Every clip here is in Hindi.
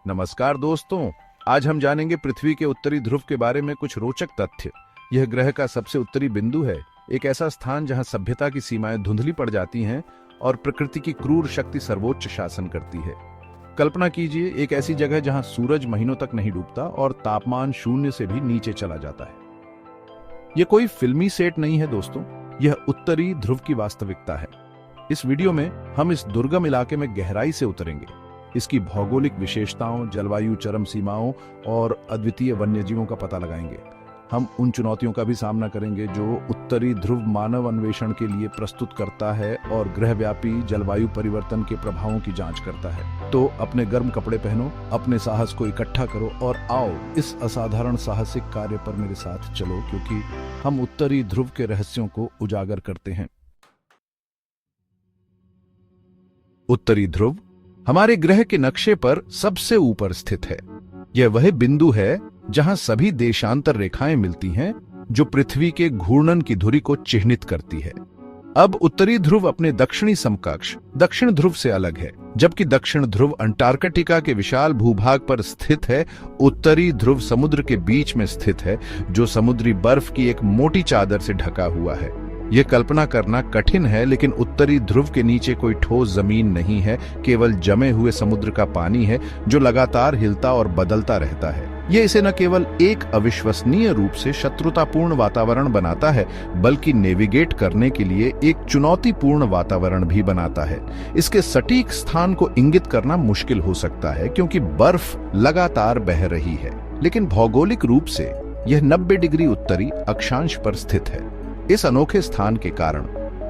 नमस्कार दोस्तों, आज हम जानेंगे पृथ्वी के उत्तरी ध्रुव के बारे में कुछ रोचक तथ्य। यह ग्रह का सबसे उत्तरी बिंदु है, एक ऐसा स्थान जहां सभ्यता की सीमाएं धुंधली पड़ जाती हैं और प्रकृति की क्रूर शक्ति सर्वोच्च शासन करती है। कल्पना कीजिए, एक ऐसी जगह जहां सूरज महीनों तक नहीं डूबता और तापमान शून्य से भी नीचे चला जाता है। यह कोई फिल्मी सेट नहीं है दोस्तों, यह उत्तरी ध्रुव की वास्तविकता है। इस वीडियो में हम इस दुर्गम इलाके में गहराई से उतरेंगे, इसकी भौगोलिक विशेषताओं, जलवायु चरम सीमाओं और अद्वितीय वन्यजीवों का पता लगाएंगे। हम उन चुनौतियों का भी सामना करेंगे जो उत्तरी ध्रुव मानव अन्वेषण के लिए प्रस्तुत करता है और ग्रहव्यापी जलवायु परिवर्तन के प्रभावों की जांच करता है। तो अपने गर्म कपड़े पहनो, अपने साहस को इकट्ठा करो और आओ इस असाधारण साहसिक कार्य पर मेरे साथ चलो, क्योंकि हम उत्तरी ध्रुव के रहस्यों को उजागर करते हैं। उत्तरी ध्रुव हमारे ग्रह के नक्शे पर सबसे ऊपर स्थित है। यह वह बिंदु है जहां सभी देशांतर रेखाएं मिलती हैं जो पृथ्वी के घूर्णन की धुरी को चिह्नित करती है। अब उत्तरी ध्रुव अपने दक्षिणी समकक्ष दक्षिण ध्रुव से अलग है। जबकि दक्षिण ध्रुव अंटार्कटिका के विशाल भूभाग पर स्थित है, उत्तरी ध्रुव समुद्र के बीच में स्थित है, जो समुद्री बर्फ की एक मोटी चादर से ढका हुआ है। यह कल्पना करना कठिन है, लेकिन उत्तरी ध्रुव के नीचे कोई ठोस जमीन नहीं है, केवल जमे हुए समुद्र का पानी है जो लगातार हिलता और बदलता रहता है। यह इसे न केवल एक अविश्वसनीय रूप से शत्रुतापूर्ण वातावरण बनाता है, बल्कि नेविगेट करने के लिए एक चुनौतीपूर्ण वातावरण भी बनाता है। इसके सटीक स्थान को इंगित करना मुश्किल हो सकता है, क्योंकि बर्फ लगातार बह रही है, लेकिन भौगोलिक रूप से यह 90 डिग्री उत्तरी अक्षांश पर स्थित है। इस अनोखे स्थान के कारण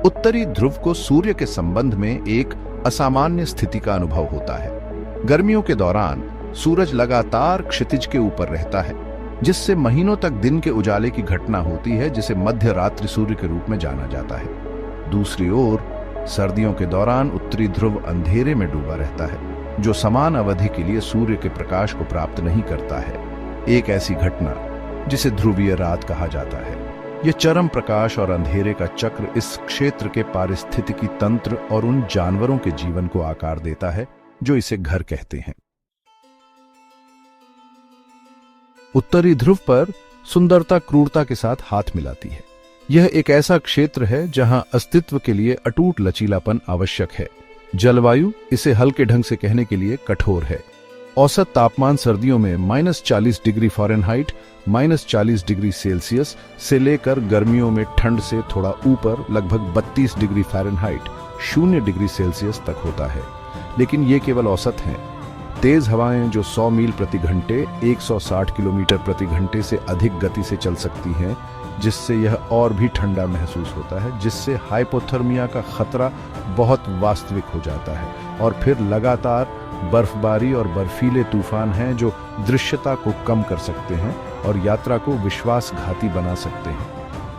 उत्तरी ध्रुव को सूर्य के संबंध में एक असामान्य स्थिति का अनुभव होता है। गर्मियों के दौरान सूरज लगातार क्षितिज के ऊपर रहता है, जिससे महीनों तक दिन के उजाले की घटना होती है, जिसे मध्य रात्रि सूर्य के रूप में जाना जाता है। दूसरी ओर सर्दियों के दौरान उत्तरी ध्रुव अंधेरे में डूबा रहता है, जो समान अवधि के लिए सूर्य के प्रकाश को प्राप्त नहीं करता है। एक ऐसी घटना जिसे ध्रुवीय रात कहा जाता है। यह चरम प्रकाश और अंधेरे का चक्र इस क्षेत्र के पारिस्थितिकी तंत्र और उन जानवरों के जीवन को आकार देता है जो इसे घर कहते हैं। उत्तरी ध्रुव पर सुंदरता क्रूरता के साथ हाथ मिलाती है। यह एक ऐसा क्षेत्र है जहां अस्तित्व के लिए अटूट लचीलापन आवश्यक है। जलवायु इसे हल्के ढंग से कहने के लिए कठोर है। औसत तापमान सर्दियों में -40 डिग्री फ़ारेनहाइट -40 डिग्री सेल्सियस से लेकर गर्मियों में ठंड से थोड़ा ऊपर लगभग 32 डिग्री फ़ारेनहाइट 0 डिग्री सेल्सियस तक होता है। लेकिन ये केवल औसत हैं। तेज हवाएं जो 100 मील प्रति घंटे 160 किलोमीटर प्रति घंटे से अधिक गति से चल सकती हैं, जिससे यह और भी ठंडा महसूस होता है, जिससे हाइपोथर्मिया का खतरा बहुत वास्तविक हो जाता है। और फिर लगातार बर्फबारी और बर्फीले तूफान हैं जो दृश्यता को कम कर सकते हैं और यात्रा को विश्वासघाती बना सकते हैं।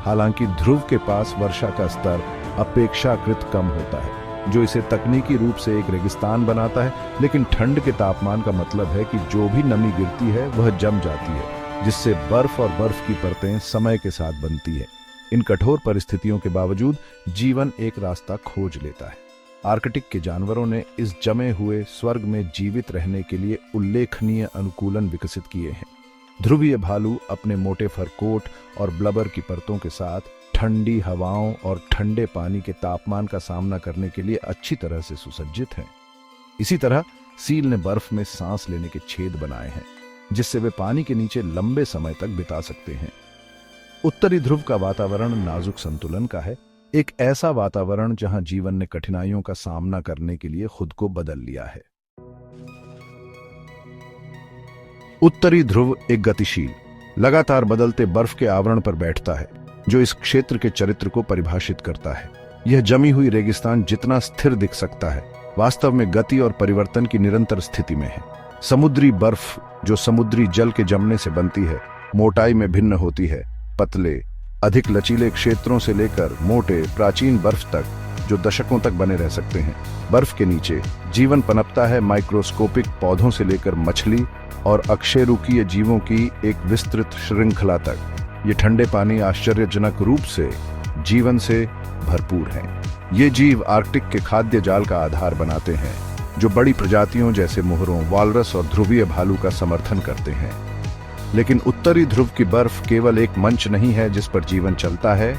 हालांकि ध्रुव के पास वर्षा का स्तर अपेक्षाकृत कम होता है, जो इसे तकनीकी रूप से एक रेगिस्तान बनाता है, लेकिन ठंड के तापमान का मतलब है कि जो भी नमी गिरती है वह जम जाती है, जिससे बर्फ और बर्फ की परतें समय के साथ बनती है। इन कठोर परिस्थितियों के बावजूद जीवन एक रास्ता खोज लेता है। आर्कटिक के जानवरों ने इस जमे हुए स्वर्ग में जीवित रहने के लिए उल्लेखनीय अनुकूलन विकसित किए हैं। ध्रुवीय भालू अपने मोटे फर कोट और ब्लबर की परतों के साथ ठंडी हवाओं और ठंडे पानी के तापमान का सामना करने के लिए अच्छी तरह से सुसज्जित हैं। इसी तरह सील ने बर्फ में सांस लेने के छेद बनाए हैं, जिससे वे पानी के नीचे लंबे समय तक बिता सकते हैं। उत्तरी ध्रुव का वातावरण नाजुक संतुलन का है, एक ऐसा वातावरण जहां जीवन ने कठिनाइयों का सामना करने के लिए खुद को बदल लिया है। उत्तरी ध्रुव एक गतिशील, लगातार बदलते बर्फ के आवरण पर बैठता है, जो इस क्षेत्र के चरित्र को परिभाषित करता है। यह जमी हुई रेगिस्तान जितना स्थिर दिख सकता है, वास्तव में गति और परिवर्तन की निरंतर स्थिति में है। समुद्री बर्फ, जो समुद्री जल के जमने से बनती है, मोटाई में भिन्न होती है। पतले, अधिक लचीले क्षेत्रों से लेकर मोटे प्राचीन बर्फ तक, जो दशकों तक बने रह सकते हैं। बर्फ के नीचे जीवन पनपता है, माइक्रोस्कोपिक पौधों से लेकर मछली और अकशेरुकीय जीवों की एक विस्तृत श्रृंखला तक। ये ठंडे पानी आश्चर्यजनक रूप से जीवन से भरपूर हैं। ये जीव आर्कटिक के खाद्य जाल का आधार बनाते हैं। जो बड़ी प्रजातियों जैसे मोहरों, वालरस और ध्रुवीय भालू का समर्थन करते हैं। लेकिन उत्तरी ध्रुव की बर्फ केवल एक मंच नहीं है जिस पर जीवन चलता है,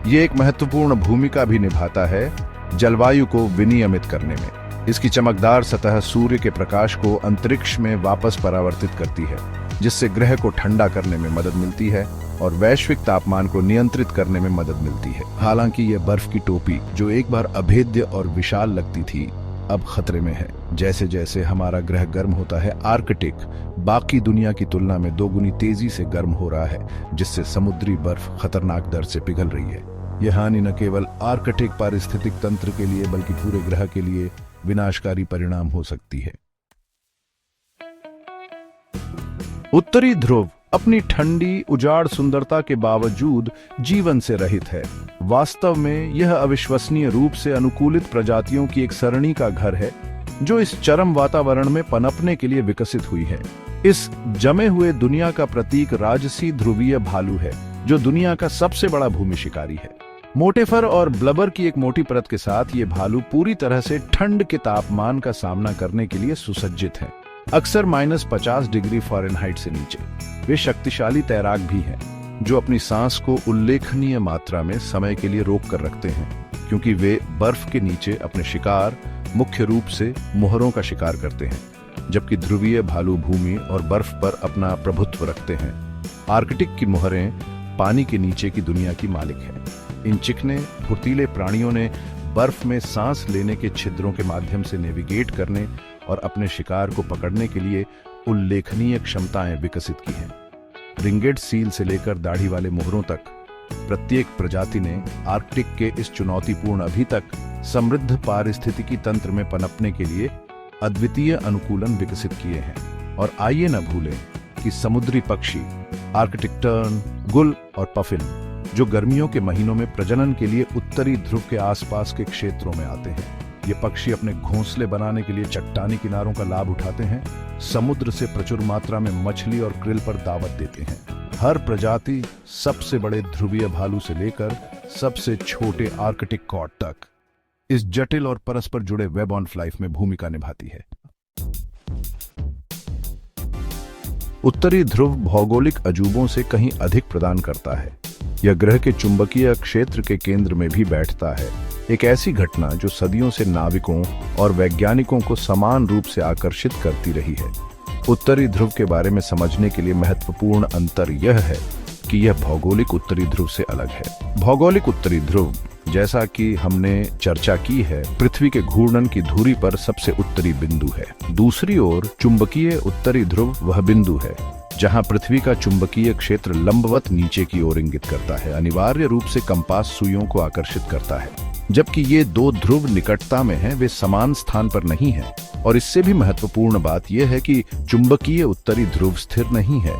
ये एक महत्वपूर्ण भूमिका भी निभाता है जलवायु को विनियमित करने में। इसकी चमकदार सतह सूर्य के प्रकाश को अंतरिक्ष में वापस परावर्तित करती है, जिससे ग्रह को ठंडा करने में मदद मिलती है और वैश्विक तापमान को नियंत्रित करने में मदद मिलती है। हालांकि यह बर्फ की टोपी, जो एक बार अभेद्य और विशाल लगती थी, अब खतरे में है। जैसे जैसे हमारा ग्रह गर्म होता है, आर्कटिक बाकी दुनिया की तुलना में दोगुनी तेजी से गर्म हो रहा है, जिससे समुद्री बर्फ खतरनाक दर से पिघल रही है। यह हानि न केवल आर्कटिक पारिस्थितिक तंत्र के लिए बल्कि पूरे ग्रह के लिए विनाशकारी परिणाम हो सकती है। उत्तरी ध्रुव अपनी ठंडी उजाड़ सुंदरता के बावजूद जीवन से रहित है। वास्तव में यह अविश्वसनीय रूप से अनुकूलित प्रजातियों की एक सरणी का घर है, जो इस चरम वातावरण में पनपने के लिए विकसित हुई है। इस जमे हुए दुनिया का प्रतीक राजसी ध्रुवीय भालू है, जो दुनिया का सबसे बड़ा भूमि शिकारी है। मोटे फर और ब्लबर की एक मोटी परत के साथ ये भालू पूरी तरह से ठंड के तापमान का सामना करने के लिए सुसज्जित है, अक्सर -50 डिग्री फ़ारेनहाइट से नीचे। वे शक्तिशाली तैराक भी हैं, जो अपनी सांस को उल्लेखनीय मात्रा में समय के लिए रोक कर रखते हैं, क्योंकि वे बर्फ के नीचे अपने शिकार, मुख्य रूप से मोहरों का शिकार करते हैं, जबकि ध्रुवीय भालू भूमि और बर्फ पर अपना प्रभुत्व रखते हैं। आर्कटिक की मोहरें पानी के नीचे की दुनिया की मालिक हैं। इन चिकने, फुर्तीले प्राणियों ने बर्फ में सांस लेने के छिद्रों के माध्यम से नेविगेट करने और अपने शिकार को पकड़ने के लिए उल्लेखनीय क्षमताएं विकसित की हैं। रिंगेड सील से लेकर दाढ़ी वाले मोहरों तक, प्रत्येक प्रजाति ने आर्कटिक के इस चुनौतीपूर्ण, अभी तक समृद्ध पारिस्थितिकी तंत्र में पनपने के लिए अद्वितीय अनुकूलन विकसित किए हैं। और आइए न भूलें कि समुद्री पक्षी आर्कटिक टर्न, गुल और पफिन, जो गर्मियों के महीनों में प्रजनन के लिए उत्तरी ध्रुव के आसपास के क्षेत्रों में आते हैं। ये पक्षी अपने घोंसले बनाने के लिए चट्टानी किनारों का लाभ उठाते हैं, समुद्र से प्रचुर मात्रा में मछली और क्रिल पर दावत देते हैं। हर प्रजाति सबसे बड़े ध्रुवीय भालू से लेकर सबसे छोटे आर्कटिक कॉड तक इस जटिल और परस्पर जुड़े वेब ऑफ लाइफ में भूमिका निभाती है। उत्तरी ध्रुव भौगोलिक अजूबों से कहीं अधिक प्रदान करता है। यह ग्रह के चुंबकीय क्षेत्र के केंद्र में भी बैठता है, एक ऐसी घटना जो सदियों से नाविकों और वैज्ञानिकों को समान रूप से आकर्षित करती रही है। उत्तरी ध्रुव के बारे में समझने के लिए महत्वपूर्ण अंतर यह है कि यह भौगोलिक उत्तरी ध्रुव से अलग है। भौगोलिक उत्तरी ध्रुव, जैसा कि हमने चर्चा की है, पृथ्वी के घूर्णन की धुरी पर सबसे उत्तरी बिंदु है। दूसरी ओर चुंबकीय उत्तरी ध्रुव वह बिंदु है जहां पृथ्वी का चुंबकीय क्षेत्र लंबवत नीचे की ओर इंगित करता है, अनिवार्य रूप से कंपास सुइयों को आकर्षित करता है। जबकि ये दो ध्रुव निकटता में हैं, वे समान स्थान पर नहीं हैं। और इससे भी महत्वपूर्ण बात यह है कि चुंबकीय उत्तरी ध्रुव स्थिर नहीं है।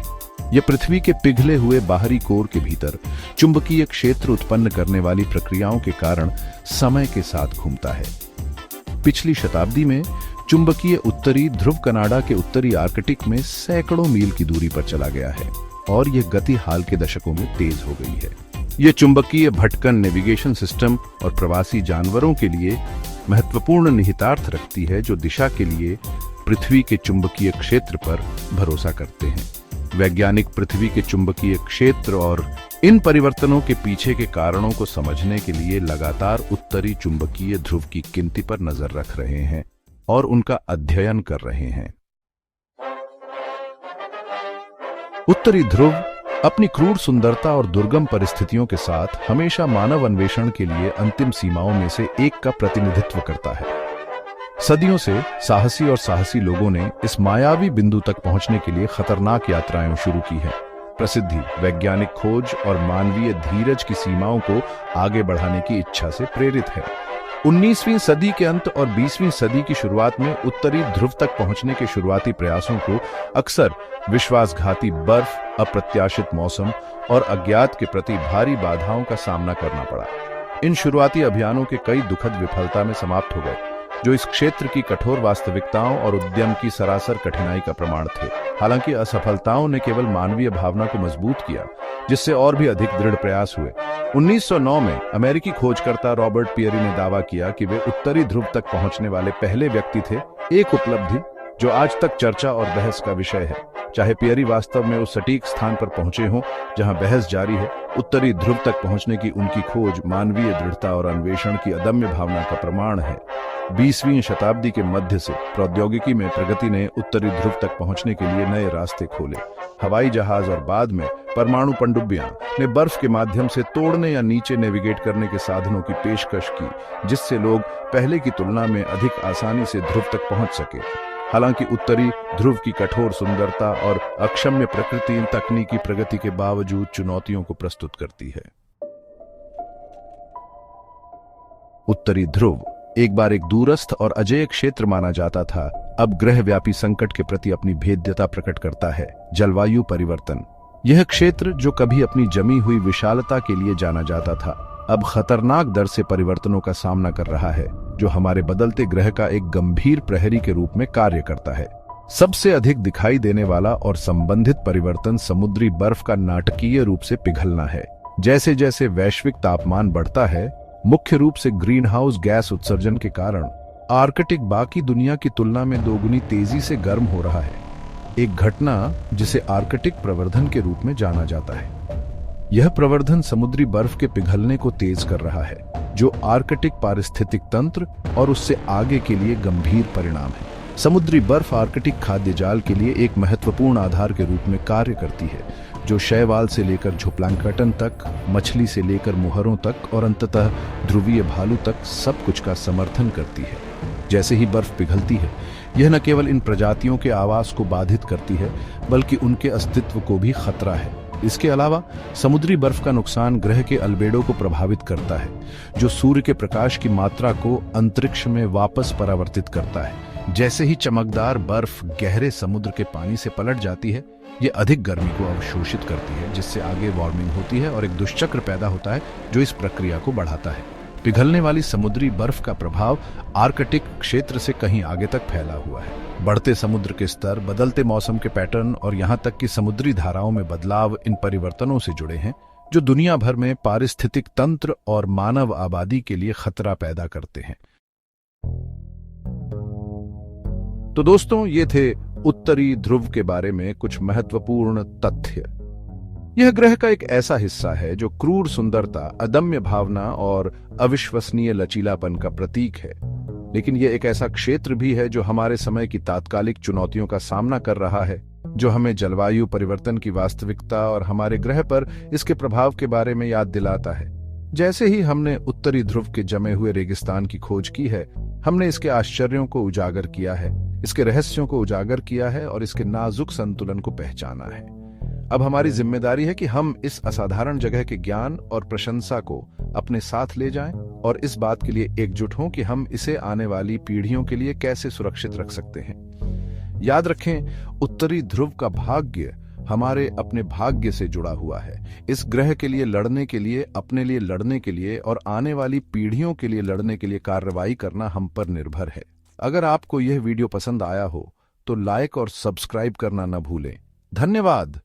यह पृथ्वी के पिघले हुए बाहरी कोर के भीतर चुंबकीय क्षेत्र उत्पन्न करने वाली प्रक्रियाओं के कारण समय के साथ घूमता है। पिछली शताब्दी में चुंबकीय उत्तरी ध्रुव कनाडा के उत्तरी आर्कटिक में सैकड़ों मील की दूरी पर चला गया है और यह गति हाल के दशकों में तेज हो गई है। यह चुंबकीय भटकन नेविगेशन सिस्टम और प्रवासी जानवरों के लिए महत्वपूर्ण निहितार्थ रखती है, जो दिशा के लिए पृथ्वी के चुंबकीय क्षेत्र पर भरोसा करते हैं। वैज्ञानिक पृथ्वी के चुंबकीय क्षेत्र और इन परिवर्तनों के पीछे के कारणों को समझने के लिए लगातार उत्तरी चुंबकीय ध्रुव की गिनती पर नजर रख रहे हैं और उनका अध्ययन कर रहे हैं। उत्तरी ध्रुव अपनी क्रूर सुंदरता और दुर्गम परिस्थितियों के साथ हमेशा मानव अन्वेषण के लिए अंतिम सीमाओं में से एक का प्रतिनिधित्व करता है। सदियों से साहसी लोगों ने इस मायावी बिंदु तक पहुंचने के लिए खतरनाक यात्राएं शुरू की है। प्रसिद्धि, वैज्ञानिक खोज और मानवीय धीरज की सीमाओं को आगे बढ़ाने की इच्छा से प्रेरित है। 19वीं सदी के अंत और 20वीं सदी की शुरुआत में उत्तरी ध्रुव तक पहुंचने के शुरुआती प्रयासों को अक्सर विश्वासघाती बर्फ, अप्रत्याशित मौसम और अज्ञात के प्रति भारी बाधाओं का सामना करना पड़ा। इन शुरुआती अभियानों के कई दुखद विफलता में समाप्त हो गए, जो इस क्षेत्र की कठोर वास्तविकताओं और उद्यम की सरासर कठिनाई का प्रमाण थे। हालांकि असफलताओं ने केवल मानवीय भावना को मजबूत किया, जिससे और भी अधिक दृढ़ प्रयास हुए। 1909 में अमेरिकी खोजकर्ता रॉबर्ट पियरी ने दावा किया कि वे उत्तरी ध्रुव तक पहुंचने वाले पहले व्यक्ति थे एक उपलब्धि जो आज तक चर्चा और बहस का विषय है। चाहे पियरी वास्तव में उस सटीक स्थान पर पहुंचे हों जहां बहस जारी है, उत्तरी ध्रुव तक पहुंचने की उनकी खोज मानवीय दृढ़ता और अन्वेषण की अदम्य भावना का प्रमाण है। 20वीं शताब्दी के मध्य से प्रौद्योगिकी में प्रगति ने उत्तरी ध्रुव तक पहुंचने के लिए नए रास्ते खोले। हवाई जहाज और बाद में परमाणु पनडुब्बियां ने बर्फ के माध्यम से तोड़ने या नीचे नेविगेट करने के साधनों की पेशकश की, जिससे लोग पहले की तुलना में अधिक आसानी से ध्रुव तक पहुंच सके। हालांकि उत्तरी ध्रुव की कठोर सुंदरता और अक्षम्य प्रकृति तकनीकी प्रगति के बावजूद चुनौतियों को प्रस्तुत करती है। उत्तरी ध्रुव एक बार एक दूरस्थ और अजेय क्षेत्र माना जाता था, अब ग्रहव्यापी संकट के प्रति अपनी भेद्यता प्रकट करता है। जलवायु परिवर्तन। यह क्षेत्र जो कभी अपनी जमी हुई विशालता के लिए जाना जाता था, अब खतरनाक दर से परिवर्तनों का सामना कर रहा है, जो हमारे बदलते ग्रह का एक गंभीर प्रहरी के रूप में कार्य करता है। सबसे अधिक दिखाई देने वाला और संबंधित परिवर्तन समुद्री बर्फ का नाटकीय रूप से पिघलना है। जैसे जैसे वैश्विक तापमान बढ़ता है, मुख्य रूप से ग्रीन हाउस गैस उत्सर्जन के कारण आर्कटिक बाकी दुनिया की तुलना में दोगुनी तेजी से गर्म हो रहा है, एक घटना जिसे आर्कटिक प्रवर्धन के रूप में जाना जाता है। यह प्रवर्धन समुद्री बर्फ के पिघलने को तेज कर रहा है, जो आर्कटिक पारिस्थितिक तंत्र और उससे आगे के लिए गंभीर परिणाम है। समुद्री बर्फ आर्कटिक खाद्य जाल के लिए एक महत्वपूर्ण आधार के रूप में कार्य करती है, जो शैवाल से लेकर झुप्लांकटन तक, मछली से लेकर मुहरों तक और अंततः ध्रुवीय भालू तक सब कुछ का समर्थन करती है। जैसे ही बर्फ पिघलती है, यह न केवल इन प्रजातियों के आवास को बाधित करती है, बल्कि उनके अस्तित्व को भी खतरा है। इसके अलावा समुद्री बर्फ का नुकसान ग्रह के अल्बेडो को प्रभावित करता है, जो सूर्य के प्रकाश की मात्रा को अंतरिक्ष में वापस परावर्तित करता है। जैसे ही चमकदार बर्फ गहरे समुद्र के पानी से पलट जाती है, ये अधिक गर्मी को अवशोषित करती है, जिससे आगे वार्मिंग होती है और एक दुष्चक्र पैदा होता है जो इस प्रक्रिया को बढ़ाता है। पिघलने वाली समुद्री बर्फ का प्रभाव आर्कटिक क्षेत्र से कहीं आगे तक फैला हुआ है। बढ़ते समुद्र के स्तर, बदलते मौसम के पैटर्न और यहाँ तक कि समुद्री धाराओं में बदलाव इन परिवर्तनों से जुड़े हैं, जो दुनिया भर में पारिस्थितिक तंत्र और मानव आबादी के लिए खतरा पैदा करते हैं। तो दोस्तों, ये थे उत्तरी ध्रुव के बारे में कुछ महत्वपूर्ण तथ्य। यह ग्रह का एक ऐसा हिस्सा है जो क्रूर सुंदरता, अदम्य भावना और अविश्वसनीय लचीलापन का प्रतीक है, लेकिन यह एक ऐसा क्षेत्र भी है जो हमारे समय की तात्कालिक चुनौतियों का सामना कर रहा है, जो हमें जलवायु परिवर्तन की वास्तविकता और हमारे ग्रह पर इसके प्रभाव के बारे में याद दिलाता है। जैसे ही हमने उत्तरी ध्रुव के जमे हुए रेगिस्तान की खोज की है, हमने इसके आश्चर्यों को उजागर किया है, इसके रहस्यों को उजागर किया है और इसके नाजुक संतुलन को पहचाना है। अब हमारी जिम्मेदारी है कि हम इस असाधारण जगह के ज्ञान और प्रशंसा को अपने साथ ले जाएं और इस बात के लिए एकजुट हों कि हम इसे आने वाली पीढ़ियों के लिए कैसे सुरक्षित रख सकते हैं। याद रखें, उत्तरी ध्रुव का भाग्य हमारे अपने भाग्य से जुड़ा हुआ है। इस ग्रह के लिए लड़ने के लिए, अपने लिए लड़ने के लिए और आने वाली पीढ़ियों के लिए लड़ने के लिए कार्रवाई करना हम पर निर्भर है। अगर आपको यह वीडियो पसंद आया हो तो लाइक और सब्सक्राइब करना न भूलें। धन्यवाद।